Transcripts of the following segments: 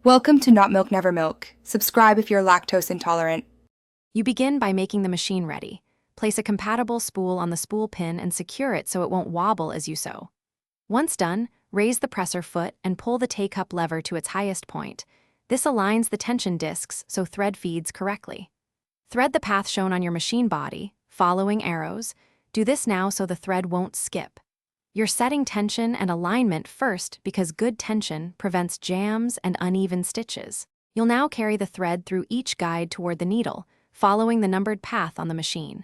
Welcome to Not Milk Never Milk. Subscribe if you're lactose intolerant. You begin by making the machine ready. Place a compatible spool on the spool pin and secure it so it won't wobble as you sew. Once done, raise the presser foot and pull the K-cup lever to its highest point. This aligns the tension discs so thread feeds correctly. Thread the path shown on your machine body, following arrows. Do this now so the thread won't skip. You're setting tension and alignment first because good tension prevents jams and uneven stitches. You'll now carry the thread through each guide toward the needle, following the numbered path on the machine.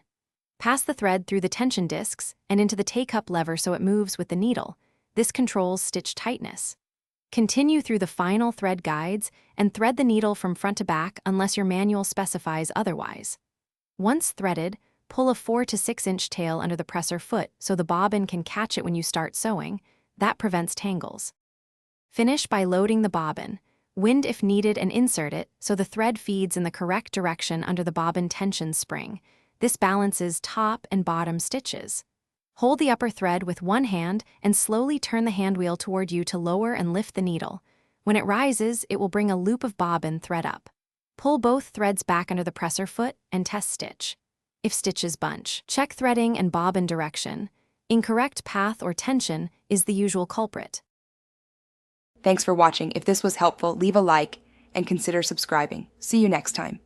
Pass the thread through the tension discs and into the K-cup lever so it moves with the needle. This controls stitch tightness. Continue through the final thread guides and thread the needle from front to back unless your manual specifies otherwise. Once threaded, pull a 4 to 6 inch tail under the presser foot so the bobbin can catch it when you start sewing. That prevents tangles. Finish by loading the bobbin. Wind if needed and insert it so the thread feeds in the correct direction under the bobbin tension spring. This balances top and bottom stitches. Hold the upper thread with one hand and slowly turn the hand wheel toward you to lower and lift the needle. When it rises, it will bring a loop of bobbin thread up. Pull both threads back under the presser foot and test stitch. If stitches bunch, check threading and bobbin direction. Incorrect path or tension is the usual culprit. Thanks for watching. If this was helpful, leave a like and consider subscribing. See you next time.